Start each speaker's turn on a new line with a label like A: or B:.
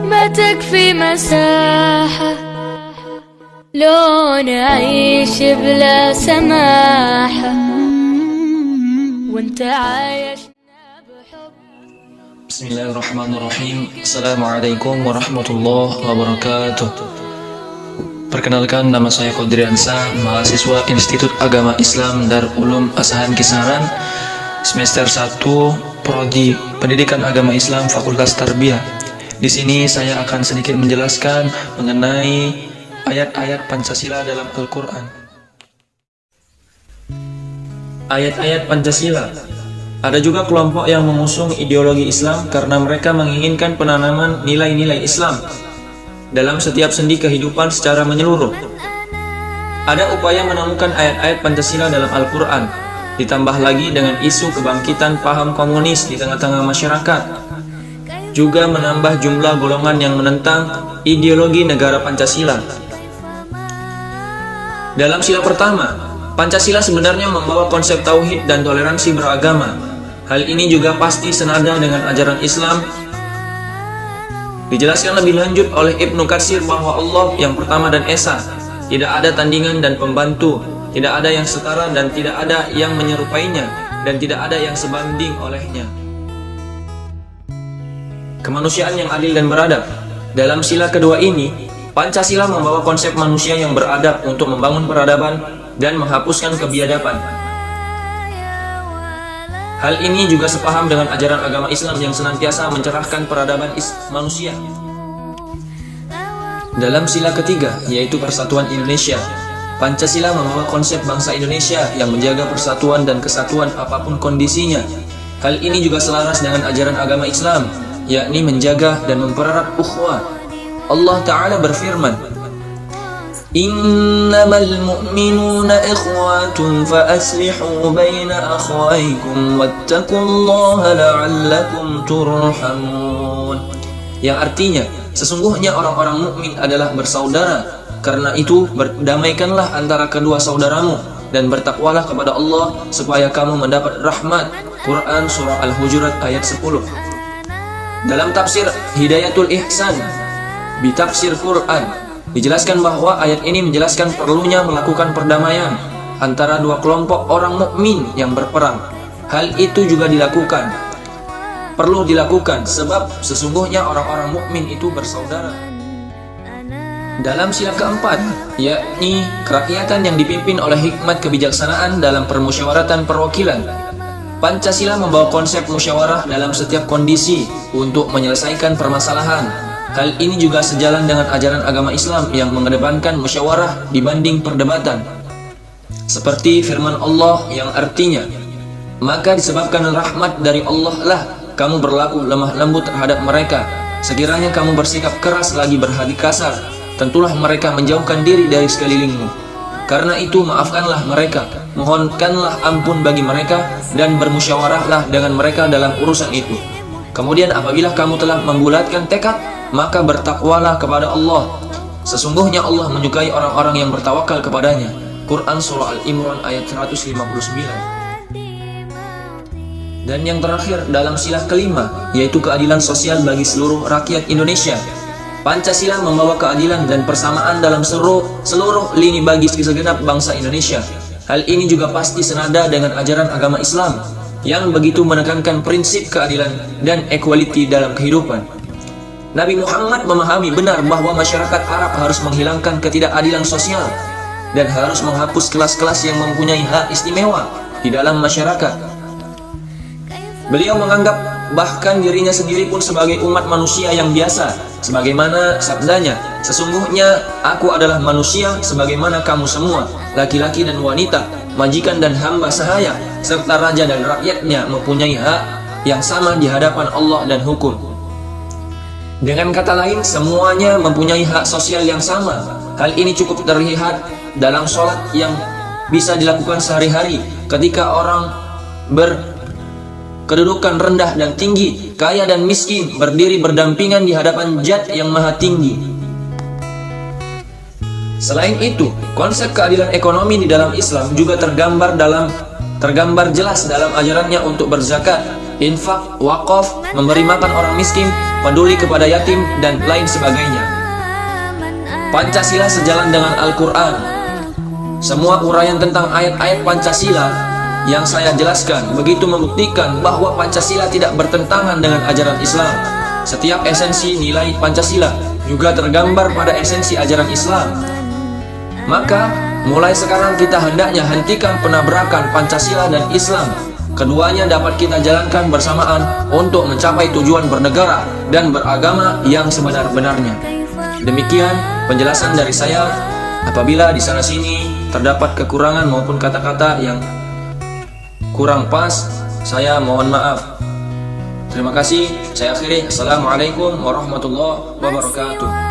A: ما تكفي مساحة لو نعيش بلا سماحة وانت عايش بحب.
B: Bismillahirrahmanirrahim. Assalamualaikum warahmatullahi wabarakatuh. Perkenalkan, nama saya Qadriansa, mahasiswa Institut Agama Islam Darul Ulum Asahan Kisaran, semester 1, Prodi Pendidikan Agama Islam Fakultas Tarbiyah. Di sini saya akan sedikit menjelaskan mengenai ayat-ayat Pancasila dalam Al-Quran. Ayat-ayat Pancasila. Ada juga kelompok yang mengusung ideologi Islam karena mereka menginginkan penanaman nilai-nilai Islam dalam setiap sendi kehidupan secara menyeluruh. Ada upaya menemukan ayat-ayat Pancasila dalam Al-Quran, ditambah lagi dengan isu kebangkitan paham komunis di tengah-tengah masyarakat, juga menambah jumlah golongan yang menentang ideologi negara Pancasila. Dalam sila pertama, Pancasila sebenarnya membawa konsep tauhid dan toleransi beragama. Hal ini juga pasti senada dengan ajaran Islam. Dijelaskan lebih lanjut oleh Ibnu Katsir bahwa Allah yang pertama dan esa, tidak ada tandingan dan pembantu, tidak ada yang setara dan tidak ada yang menyerupainya, dan tidak ada yang sebanding olehnya. Kemanusiaan yang adil dan beradab. Dalam sila kedua ini, Pancasila membawa konsep manusia yang beradab untuk membangun peradaban dan menghapuskan kebiadaban. Hal ini juga sepaham dengan ajaran agama Islam yang senantiasa mencerahkan peradaban manusia. Dalam sila ketiga, yaitu Persatuan Indonesia, Pancasila membawa konsep bangsa Indonesia yang menjaga persatuan dan kesatuan apapun kondisinya. Hal ini juga selaras dengan ajaran agama Islam, yakni menjaga dan mempererat ukhuwah. Allah Ta'ala berfirman, Innamal mu'minuna ikhwatun fa aslihu baina akhwaykum wattaqullaha la'allakum turhamun. Yang artinya, sesungguhnya orang-orang mukmin adalah bersaudara, karena itu berdamaikanlah antara kedua saudaramu dan bertakwalah kepada Allah supaya kamu mendapat rahmat. Quran Surah Al-Hujurat ayat 10. Dalam tafsir Hidayatul Ihsan bi Tafsir Quran, dijelaskan bahwa ayat ini menjelaskan perlunya melakukan perdamaian antara dua kelompok orang mukmin yang berperang. Hal itu juga perlu dilakukan sebab sesungguhnya orang-orang mukmin itu bersaudara. Dalam sila keempat, yakni kerakyatan yang dipimpin oleh hikmat kebijaksanaan dalam permusyawaratan perwakilan, Pancasila membawa konsep musyawarah dalam setiap kondisi untuk menyelesaikan permasalahan. Hal ini juga sejalan dengan ajaran agama Islam yang mengedepankan musyawarah dibanding perdebatan. Seperti firman Allah yang artinya, maka disebabkan rahmat dari Allah lah kamu berlaku lemah lembut terhadap mereka. Sekiranya kamu bersikap keras lagi berhati kasar, tentulah mereka menjauhkan diri dari sekelilingmu. Karena itu maafkanlah mereka, mohonkanlah ampun bagi mereka, dan bermusyawarahlah dengan mereka dalam urusan itu. Kemudian apabila kamu telah membulatkan tekad, maka bertakwalah kepada Allah. Sesungguhnya Allah menyukai orang-orang yang bertawakal kepadanya. Quran Surah Al-Imran ayat 159. Dan yang terakhir dalam sila kelima, yaitu keadilan sosial bagi seluruh rakyat Indonesia. Pancasila membawa keadilan dan persamaan dalam seluruh lini bagi segenap bangsa Indonesia. Hal ini juga pasti senada dengan ajaran agama Islam yang begitu menekankan prinsip keadilan dan equality dalam kehidupan. Nabi Muhammad memahami benar bahwa masyarakat Arab harus menghilangkan ketidakadilan sosial dan harus menghapus kelas-kelas yang mempunyai hak istimewa di dalam masyarakat. Beliau menganggap bahkan dirinya sendiri pun sebagai umat manusia yang biasa, sebagaimana sabdanya, sesungguhnya aku adalah manusia sebagaimana kamu semua, laki-laki dan wanita, majikan dan hamba sahaya, serta raja dan rakyatnya mempunyai hak yang sama di hadapan Allah dan hukum. Dengan kata lain, semuanya mempunyai hak sosial yang sama. Hal ini cukup terlihat dalam sholat yang bisa dilakukan sehari-hari ketika orang berkedudukan rendah dan tinggi, kaya dan miskin, berdiri berdampingan di hadapan Zat yang maha tinggi. Selain itu, konsep keadilan ekonomi di dalam Islam juga tergambar jelas dalam ajarannya untuk berzakat. infak, wakaf, memberi makan orang miskin, peduli kepada yatim, dan lain sebagainya. Pancasila sejalan dengan Al-Quran. Semua uraian tentang ayat-ayat Pancasila yang saya jelaskan begitu membuktikan bahwa Pancasila tidak bertentangan dengan ajaran Islam. Setiap esensi nilai Pancasila juga tergambar pada esensi ajaran Islam. Maka, mulai sekarang kita hendaknya hentikan penabrakan Pancasila dan Islam. Keduanya dapat kita jalankan bersamaan untuk mencapai tujuan bernegara dan beragama yang sebenar-benarnya. Demikian penjelasan dari saya. Apabila di sana sini terdapat kekurangan maupun kata-kata yang kurang pas, saya mohon maaf. Terima kasih. Saya akhiri. Assalamualaikum warahmatullahi wabarakatuh.